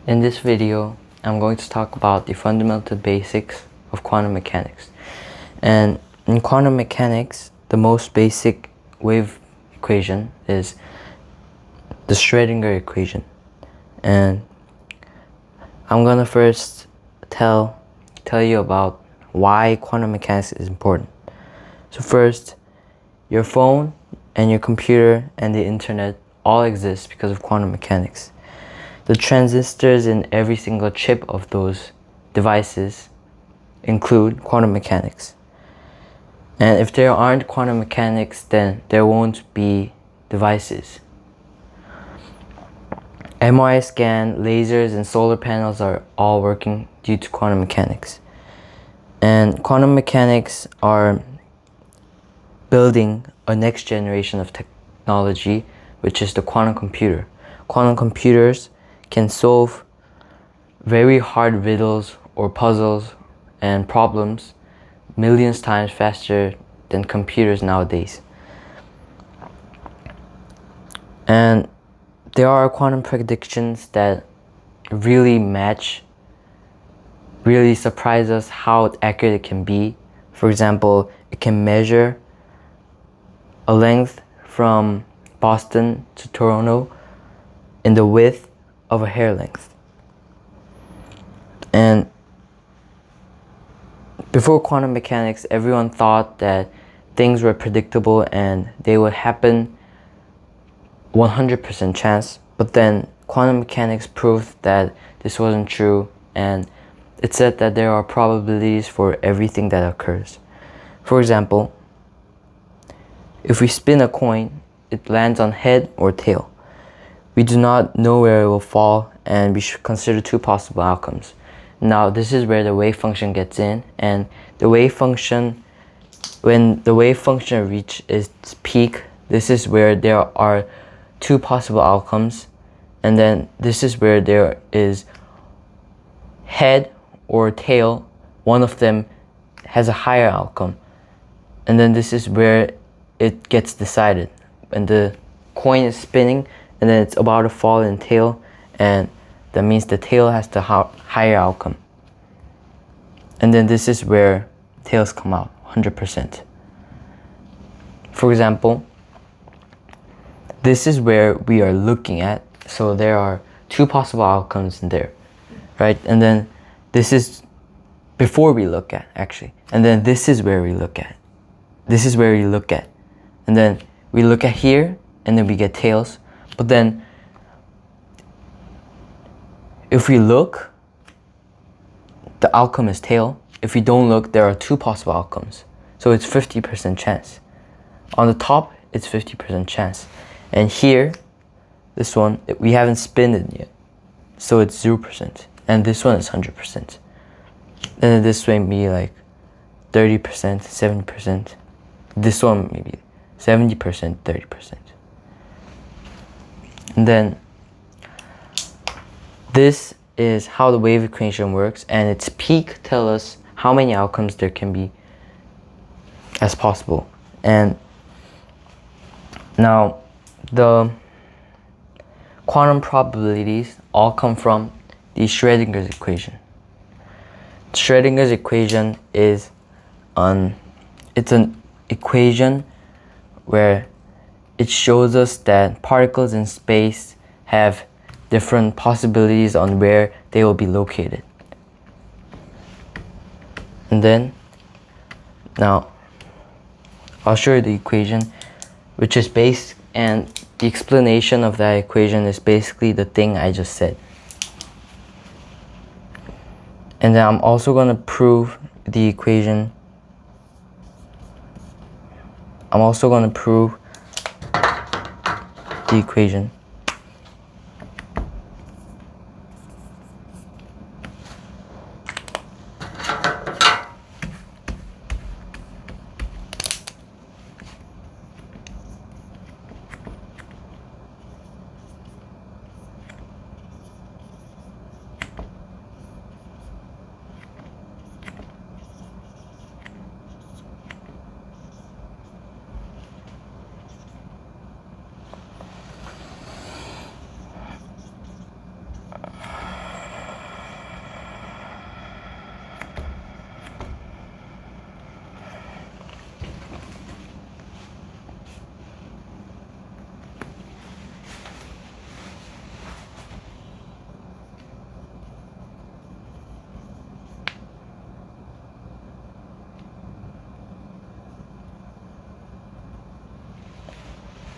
In this video, I'm going to talk about the fundamental basics of quantum mechanics. And in quantum mechanics, the most basic wave equation is the Schrödinger equation. And I'm gonna first tell you about why quantum mechanics is important. So first, your phone and your computer and the internet all exist because of quantum mechanics. The transistors in every single chip of those devices include quantum mechanics. And if there aren't quantum mechanics, then there won't be devices. MRI scan, lasers, and solar panels are all working due to quantum mechanics. And quantum mechanics are building a next generation of technology, which is the quantum computer. Quantum computers can solve very hard riddles or puzzles and problems millions times faster than computers nowadays. And there are quantum predictions that really surprise us how accurate it can be. For example, it can measure a length from Boston to Toronto in the width of a hair length. And before quantum mechanics, everyone thought that things were predictable and they would happen 100% chance. But then quantum mechanics proved that this wasn't true, and it said that there are probabilities for everything that occurs. For example, if we spin a coin, it lands on head or tail. We do not know where it will fall, and we should consider two possible outcomes. Now, this is where the wave function gets in, and the wave function, when the wave function reaches its peak, this is where there are two possible outcomes, and then this is where there is head or tail. One of them has a higher outcome, and then this is where it gets decided. When the coin is spinning and then it's about to fall in tail, and that means the tail has the higher outcome. And then this is where tails come out 100%. For example, this is where we are looking at, so there are two possible outcomes in there, right? And then this is before we look at, actually. And then this is where we look at. This is where we look at. And then we look at here, and then we get tails. But then if we look, the outcome is tail. If we don't look, there are two possible outcomes. So it's 50% chance. On the top, it's 50% chance. And here, this one, we haven't spinned it yet. So it's 0%. And this one is 100%. And then this way be like 30%, 70%. This one maybe 70%, 30%. And then this is how the wave equation works, and its peak tells us how many outcomes there can be as possible. And now the quantum probabilities all come from the Schrödinger's equation. Schrödinger's equation is an equation where it shows us that particles in space have different possibilities on where they will be located. And then, now, I'll show you the equation, which is based, and the explanation of that equation is basically the thing I just said. And then I'm also going to prove the equation. I'm also going to prove the equation.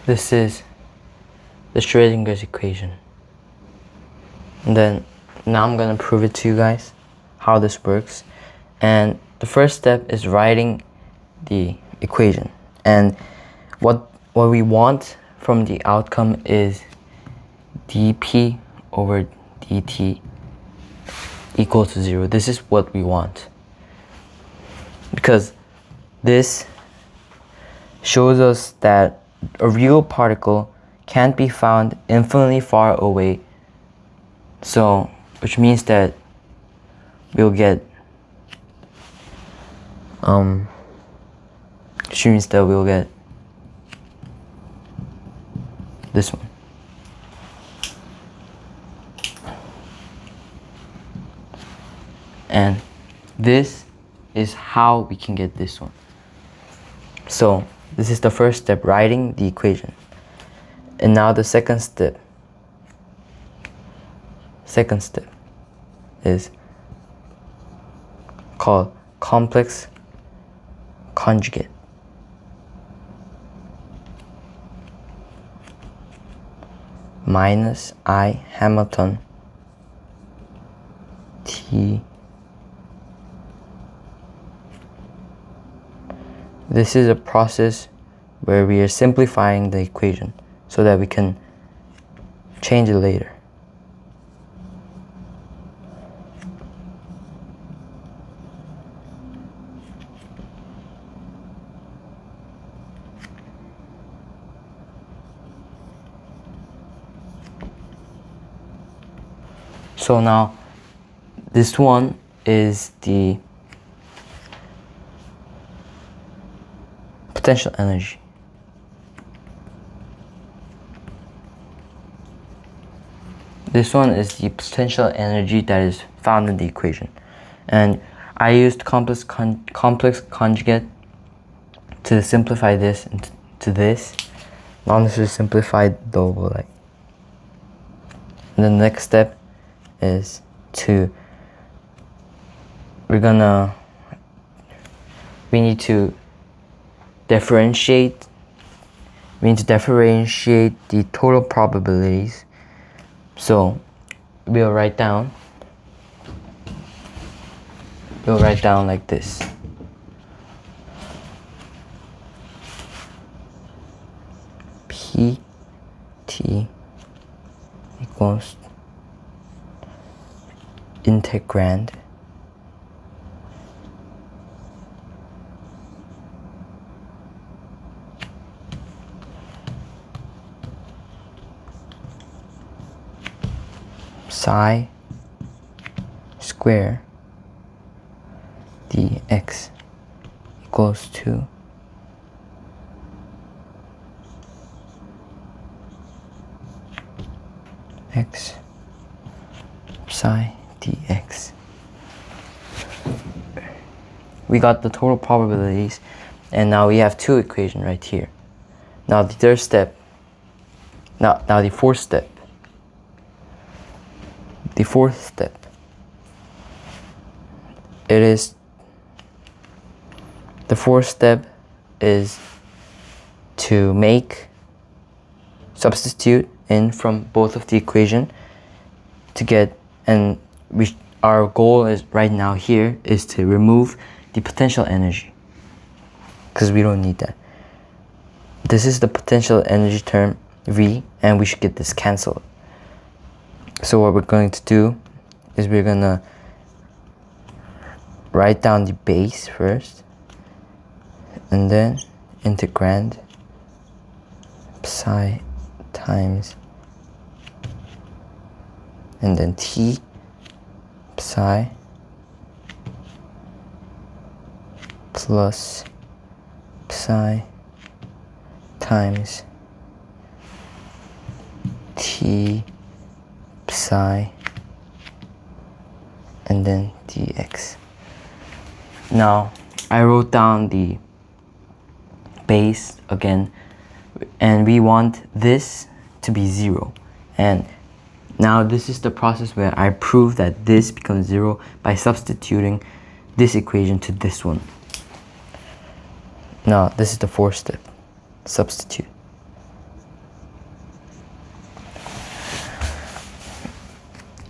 this is the Schrödinger's equation. And then now I'm gonna prove it to you guys how this works. And the first step is writing the equation. And what we want from the outcome is dp over dt equal to 0. This is what we want, because this shows us that a real particle can't be found infinitely far away. So, which means that we'll get this one. And this is how we can get this one. So this is the first step, writing the equation. And now the second step is called complex conjugate. Minus I Hamilton T. This is a process where we are simplifying the equation so that we can change it later. So now this one is the potential energy. This one is the potential energy that is found in the equation. And I used complex conjugate to simplify this into this. Now this is simplified though, like. And the next step is we need to differentiate the total probabilities. So we'll write down like this. Pt equals integrand psi square dx equals to x psi dx. We got the total probabilities, and now we have two equations right here. Now the third step, now the fourth step. The fourth step, is to substitute in from both of the equation to get, and our goal is right now here is to remove the potential energy, because we don't need that. This is the potential energy term V, and we should get this cancelled. So what we're going to do is we're gonna write down the base first, and then integrand psi times, and then t psi plus psi times t psi, and then dx. Now I wrote down the base again, and we want this to be 0. And now this is the process where I prove that this becomes 0 by substituting this equation to this one. Now this is the fourth step, substitute.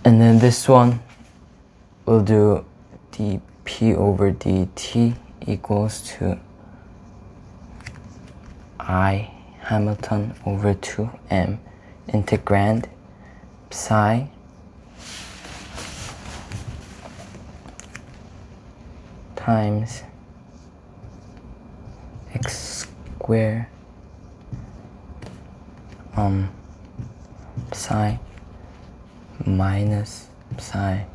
And then this one we'll do dp over dt equals to I Hamilton over 2m integrand psi times x squared psi minus psi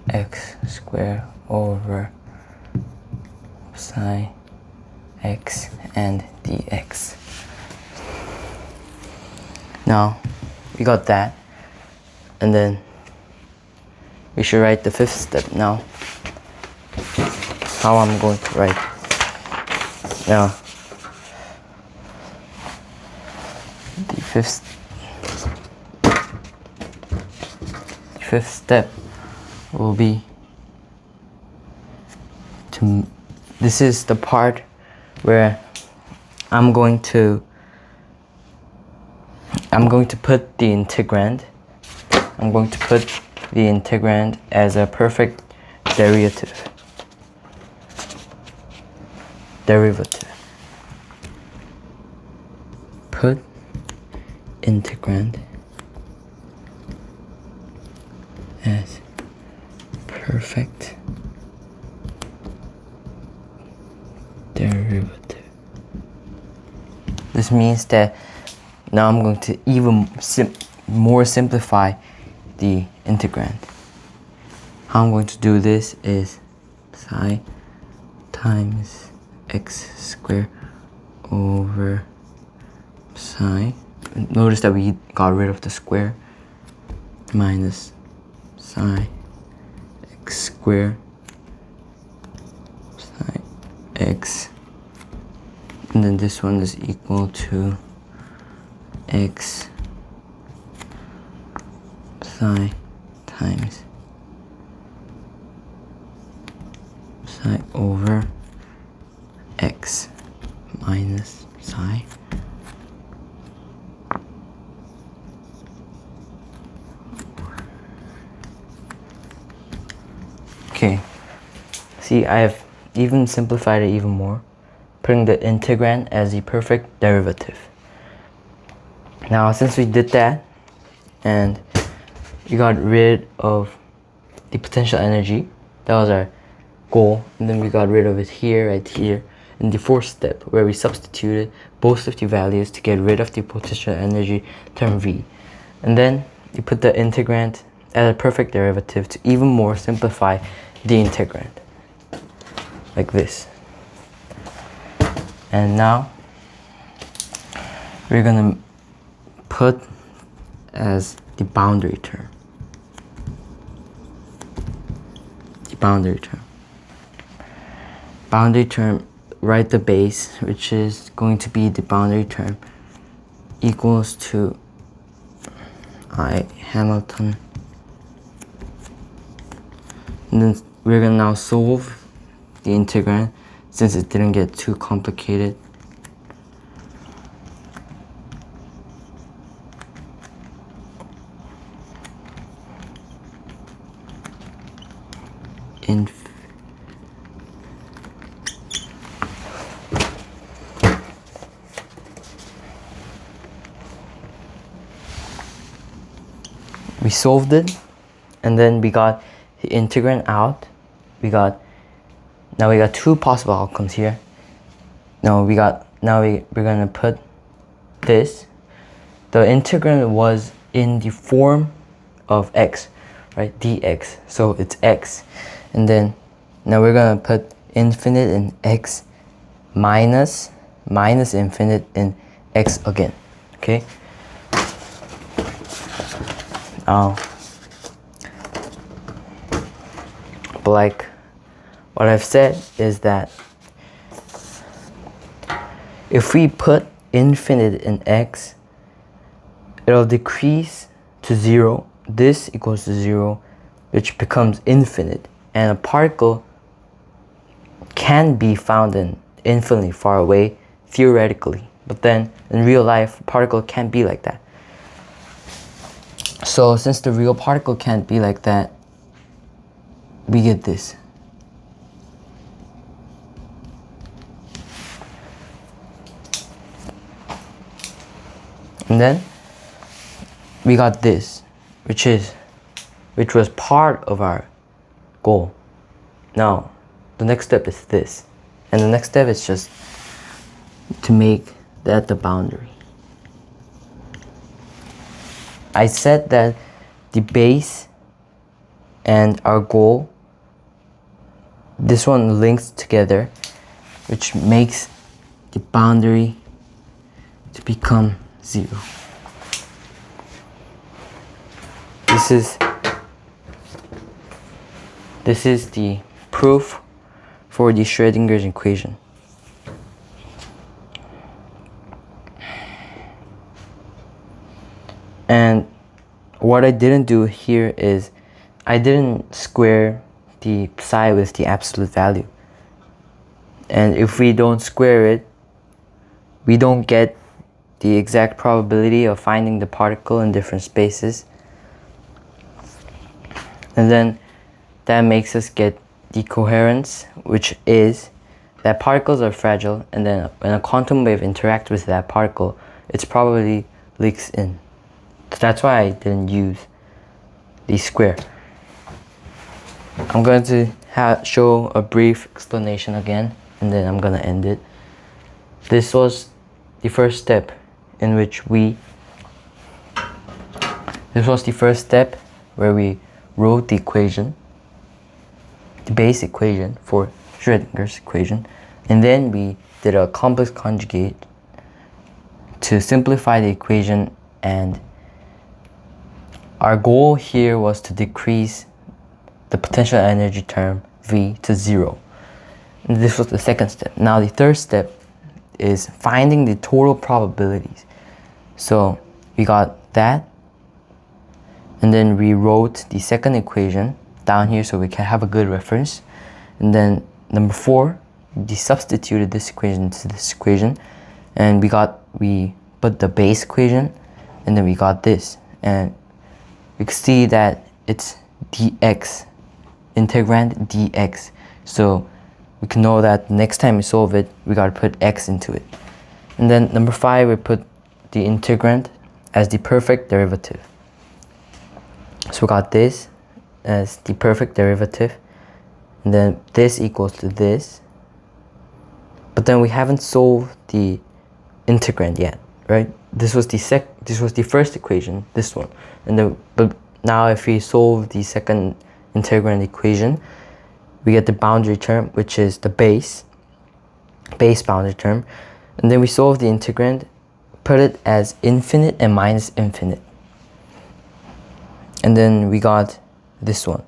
x squared over psi x and dx. Now we got that, and then we should write the fifth step now. How I'm going to write now the fifth step will be to, this is the part where I'm going to put the integrand. I'm going to put the integrand as a perfect derivative. Put integrand as perfect derivative. This means that now I'm going to even more simplify the integrand. How I'm going to do this is psi times x squared over psi. Notice that we got rid of the square, minus psi x squared psi x, and then this one is equal to x psi times psi over x minus psi. Okay, see, I have even simplified it even more, putting the integrand as the perfect derivative. Now, since we did that and we got rid of the potential energy, that was our goal, and then we got rid of it here, right here, in the fourth step where we substituted both of the values to get rid of the potential energy term v. And then you put the integrand as a perfect derivative to even more simplify the integrand, like this. And now we're gonna put as the boundary term. Boundary term, write the base, which is going to be the boundary term, equals to I Hamilton. And then we're gonna now solve the integrand since it didn't get too complicated. We solved it, and then we got the integrand out. Now we got two possible outcomes here. We're gonna put this. The integrand was in the form of x, right? dx, so it's x. And then now we're gonna put infinite in x minus infinite in x again, okay? But like what I've said is that if we put infinite in x, it'll decrease to 0. This equals to 0, which becomes infinite. And a particle can be found in infinitely far away, theoretically. But then in real life, a particle can't be like that. So since the real particle can't be like that, we get this. And then we got this, which was part of our goal. Now, the next step is this. And the next step is just to make that the boundary. I said that the base and our goal, this one links together, which makes the boundary to become 0. This is the proof for the Schrödinger's equation. And what I didn't do here is I didn't square the psi with the absolute value. And if we don't square it, we don't get the exact probability of finding the particle in different spaces. And then that makes us get the coherence, which is that particles are fragile, and then when a quantum wave interacts with that particle, it's probably leaks in. So that's why I didn't use the square. I'm going to show a brief explanation again, and then I'm going to end it. This was the first step in which this was the first step where we wrote the equation, the base equation for Schrödinger's equation, and then we did a complex conjugate to simplify the equation, and our goal here was to decrease the potential energy term V to 0. And this was the second step. Now the third step is finding the total probabilities. So we got that, and then we wrote the second equation down here so we can have a good reference. And then number 4, we substituted this equation into this equation, and we put the base equation, and then we got this. And we can see that it's dx, integrand dx. So we can know that next time we solve it, we gotta put x into it. And then number 5, we put the integrand as the perfect derivative. So we got this as the perfect derivative, and then this equals to this. But then we haven't solved the integrand yet, right? This was the first equation, this one. But now if we solve the second integrand equation, we get the boundary term, which is the base boundary term. And then we solve the integrand, put it as infinite and minus infinite. And then we got this one,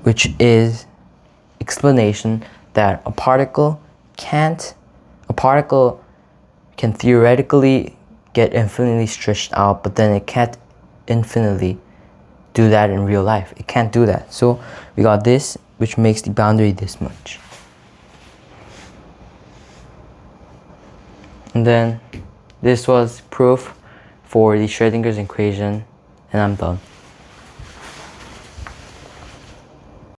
which is explanation that a particle can theoretically get infinitely stretched out, but then it can't infinitely do that in real life. It can't do that. So we got this, which makes the boundary this much. And then this was proof for the Schrödinger's equation, and I'm done.